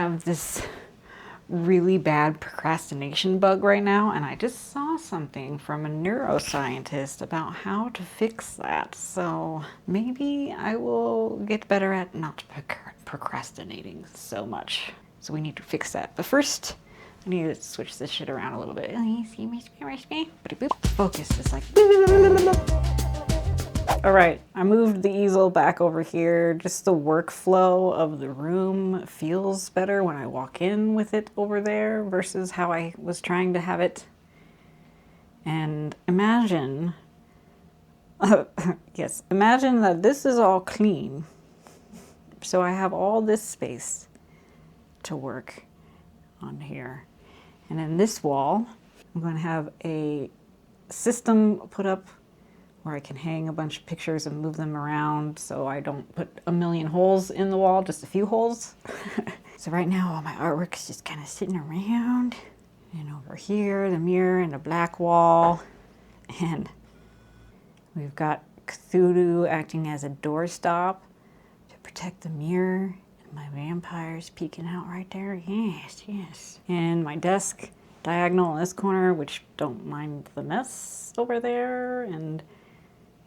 have this really bad procrastination bug right now, and I just saw something from a neuroscientist about how to fix that. So maybe I will get better at not procrastinating so much. So we need to fix that. But first, I need to switch this shit around a little bit. Focus is like. All right, I moved the easel back over here. Just the workflow of the room feels better when I walk in with it over there versus how I was trying to have it. And imagine, yes, imagine that this is all clean. So I have all this space to work on here. And in this wall, I'm going to have a system put up where I can hang a bunch of pictures and move them around so I don't put a million holes in the wall, just a few holes. So right now all my artwork is just kind of sitting around. And over here, the mirror and the black wall. And we've got Cthulhu acting as a doorstop to protect the mirror. And my vampires peeking out right there. Yes, yes. And my desk diagonal in this corner, which don't mind the mess over there. And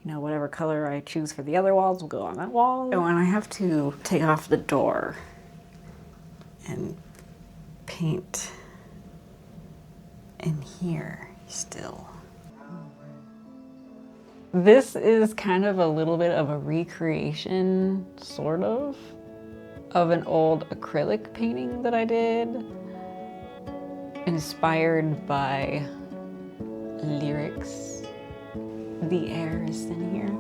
whatever color I choose for the other walls will go on that wall. Oh, and I have to take off the door and paint in here still. This is kind of a little bit of a recreation, sort of an old acrylic painting that I did, inspired by lyrics. The air is in here.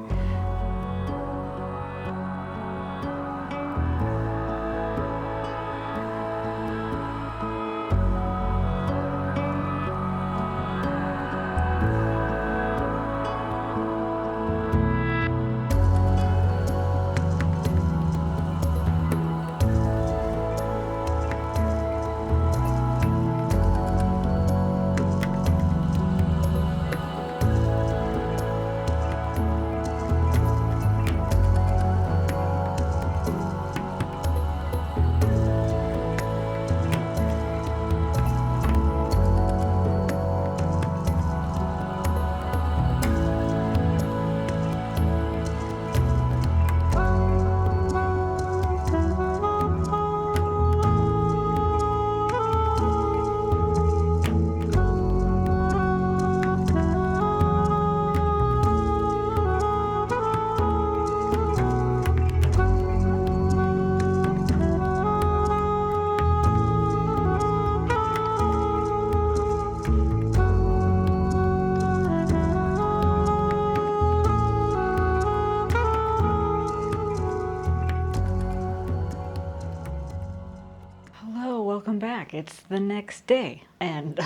Welcome back. It's the next day. And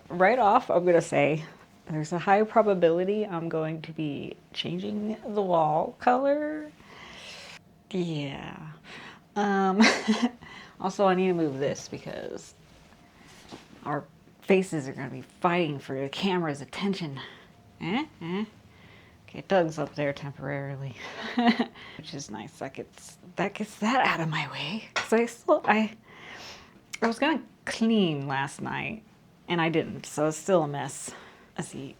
right off, I'm going to say there's a high probability I'm going to be changing the wall color. Yeah. Also, I need to move this because our faces are going to be fighting for the camera's attention. Okay, Doug's up there temporarily, which is nice. That gets that out of my way. So I was gonna clean last night, and I didn't, so it's still a mess. I see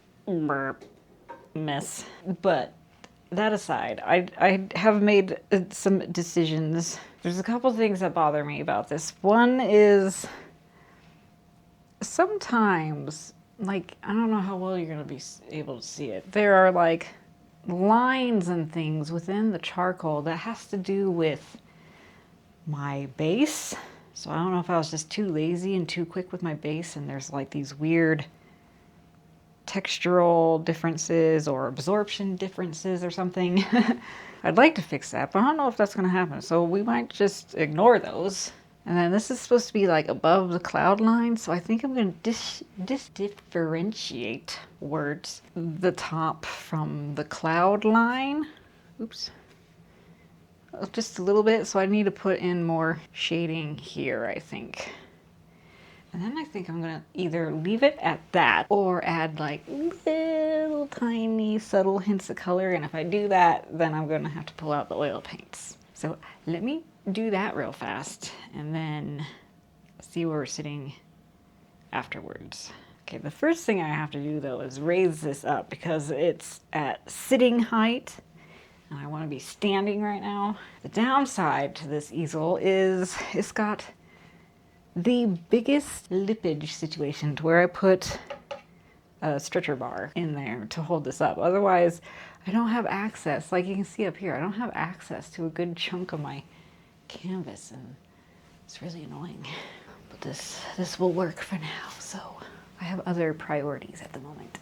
mess. But that aside, I have made some decisions. There's a couple things that bother me about this. One is sometimes, like, I don't know how well you're gonna be able to see it. There are like lines and things within the charcoal that has to do with my base. So I don't know if I was just too lazy and too quick with my base, and there's like these weird textural differences or absorption differences or something. I'd like to fix that, but I don't know if that's going to happen. So we might just ignore those. And then this is supposed to be like above the cloud line. So I think I'm going to differentiate words, the top from the cloud line. Oops. Just a little bit. So I need to put in more shading here, I think. And then I think I'm going to either leave it at that or add like little tiny subtle hints of color. And if I do that, then I'm going to have to pull out the oil paints. So let me do that real fast. And then see where we're sitting afterwards. Okay, the first thing I have to do though is raise this up because it's at sitting height and I want to be standing right now. The downside to this easel is it's got the biggest lippage situation to where I put a stretcher bar in there to hold this up. Otherwise, I don't have access, like you can see up here, I don't have access to a good chunk of my canvas, and it's really annoying. But this will work for now, so I have other priorities at the moment.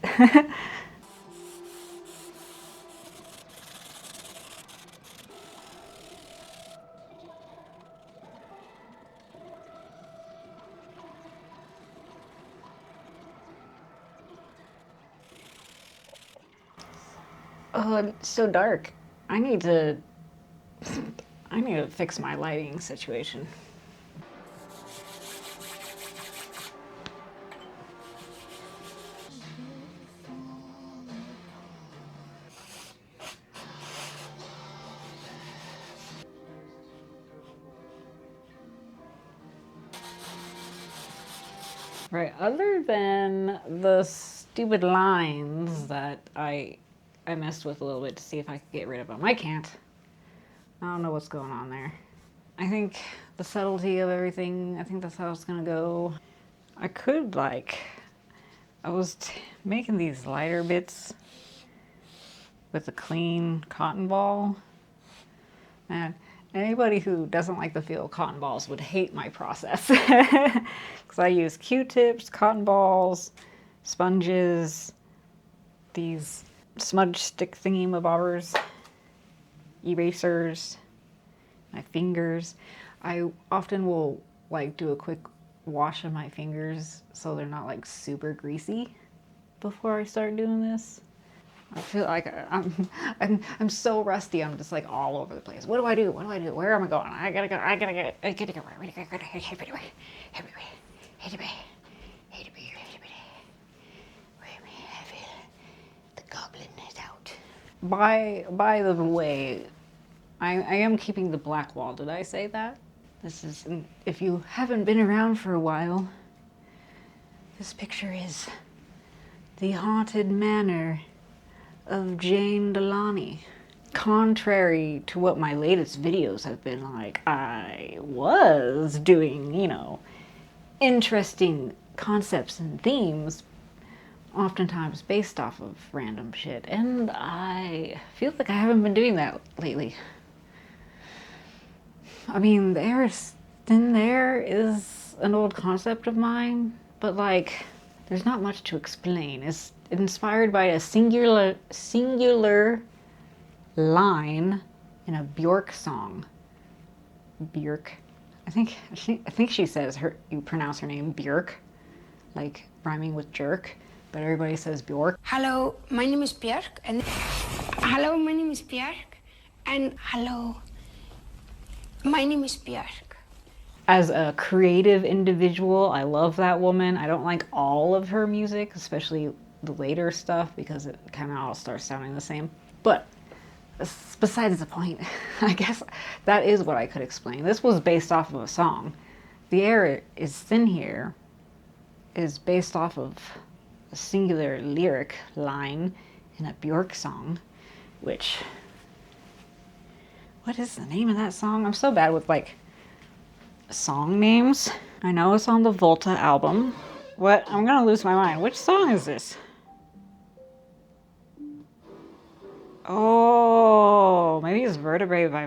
Oh, it's so dark. I need to fix my lighting situation. Right, other than the stupid lines that I messed with a little bit to see if I could get rid of them. I can't. I don't know what's going on there. I think the subtlety of everything, I think that's how it's gonna go. I could I was making these lighter bits with a clean cotton ball. Man, anybody who doesn't like the feel of cotton balls would hate my process. Because I use Q-tips, cotton balls, sponges, these smudge stick thingy-mabobbers, erasers, my fingers. I often will do a quick wash of my fingers so they're not super greasy before I start doing this. I feel like I'm so rusty. I'm just all over the place. What do I do? What do I do? Where am I going? I gotta go. I gotta go. I gotta go. The goblin is out. By the way, I am keeping the black wall. Did I say that? This is, if you haven't been around for a while, this picture is the haunted manor of Jane Delany. Contrary to what my latest videos have been like, I was doing, interesting concepts and themes, oftentimes based off of random shit, and I feel like I haven't been doing that lately. I mean, thin there is an old concept of mine, but there's not much to explain. It's inspired by a singular line in a Björk song. Björk. I think she says you pronounce her name Björk, rhyming with jerk, but everybody says Björk. Hello, my name is Björk, and hello, my name is Björk, and hello, my name is Björk. As a creative individual, I love that woman. I don't like all of her music, especially the later stuff, because it kind of all starts sounding the same. But besides the point, I guess that is what I could explain. This was based off of a song. The air is thin here is based off of a singular lyric line in a Björk song, which... What is the name of that song? I'm so bad with song names. I know it's on the Volta album. What? I'm gonna lose my mind. Which song is this? Oh, maybe it's Vertebrae by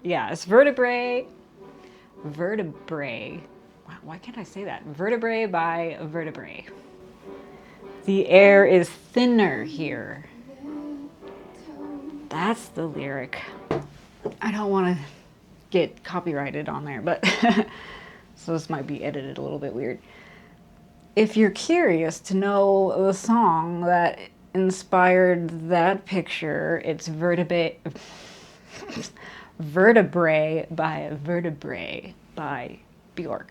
yeah, it's Vertebrae. Why can't I say that? Vertebrae by Vertebrae. The air is thinner here. That's the lyric. I don't want to get copyrighted on there, but so this might be edited a little bit weird. If you're curious to know the song that inspired that picture, it's Vertebrae by Vertebrae by Björk.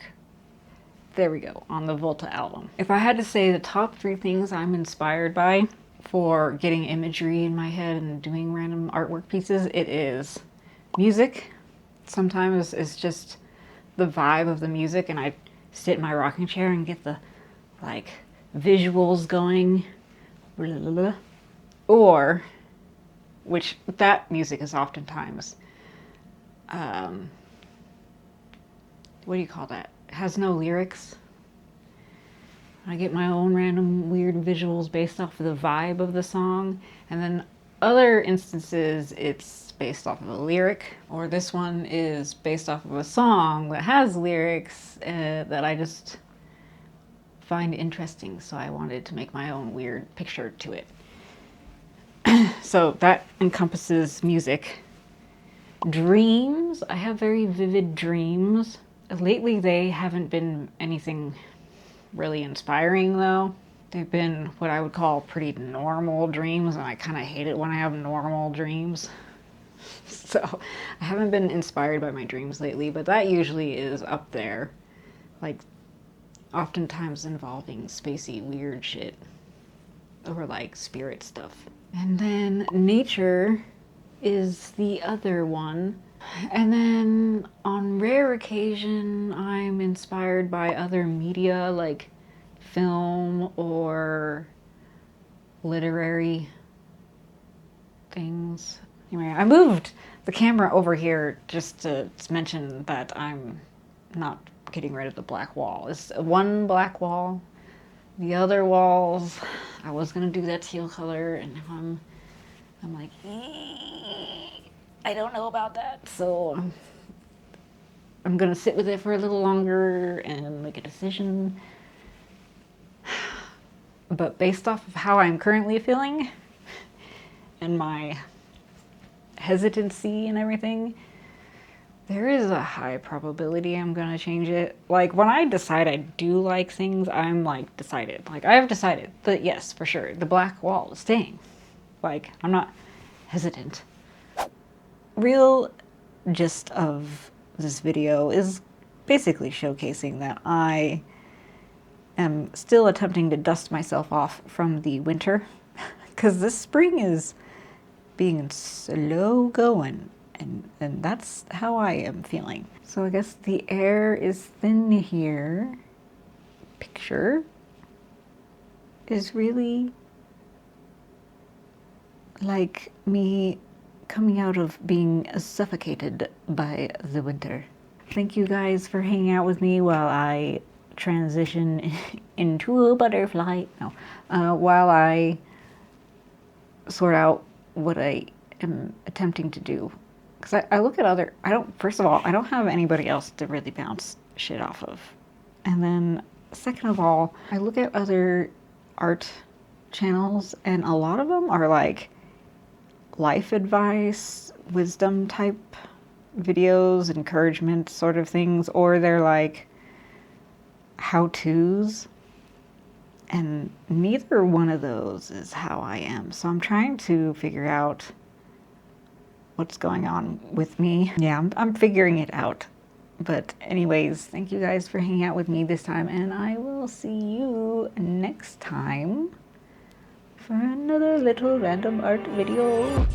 There we go, on the Volta album. If I had to say the top 3 things I'm inspired by for getting imagery in my head and doing random artwork pieces, it is music. Sometimes it's just the vibe of the music and I sit in my rocking chair and get the like visuals going. Or, which that music is oftentimes, what do you call that? It has no lyrics. I get my own random weird visuals based off of the vibe of the song. And then other instances, it's based off of a lyric, or this one is based off of a song that has lyrics that I just find interesting. So I wanted to make my own weird picture to it. So that encompasses music. Dreams. I have very vivid dreams. Lately, they haven't been anything really inspiring, though. They've been what I would call pretty normal dreams, and I kind of hate it when I have normal dreams. So I haven't been inspired by my dreams lately, but that usually is up there. Like, oftentimes involving spacey, weird shit. Or like spirit stuff. And then nature is the other one. And then on rare occasion, I'm inspired by other media like film or literary things. Anyway, I moved the camera over here just to mention that I'm not getting rid of the black wall. It's one black wall. The other walls, I was gonna do that teal color, and now I'm like, I don't know about that. So I'm gonna sit with it for a little longer and make a decision. But based off of how I'm currently feeling and my hesitancy and everything, there is a high probability I'm gonna change it. Like, when I decide I do like things, I'm like decided. Like, I have decided that yes, for sure, the black wall is staying. Like, I'm not hesitant. Real gist of this video is basically showcasing that I am still attempting to dust myself off from the winter. Because this spring is being slow going. And that's how I am feeling. So I guess the air is thin here. Picture is really like me coming out of being suffocated by the winter. Thank you guys for hanging out with me while I transition into a butterfly. No, while I sort out what I am attempting to do. Because I look at first of all, I don't have anybody else to really bounce shit off of. And then, second of all, I look at other art channels, and a lot of them are like life advice, wisdom type videos, encouragement sort of things, or they're like how-tos. And neither one of those is how I am. So I'm trying to figure out what's going on with me. Yeah, I'm figuring it out. But anyways, thank you guys for hanging out with me this time, and I will see you next time for another little random art video.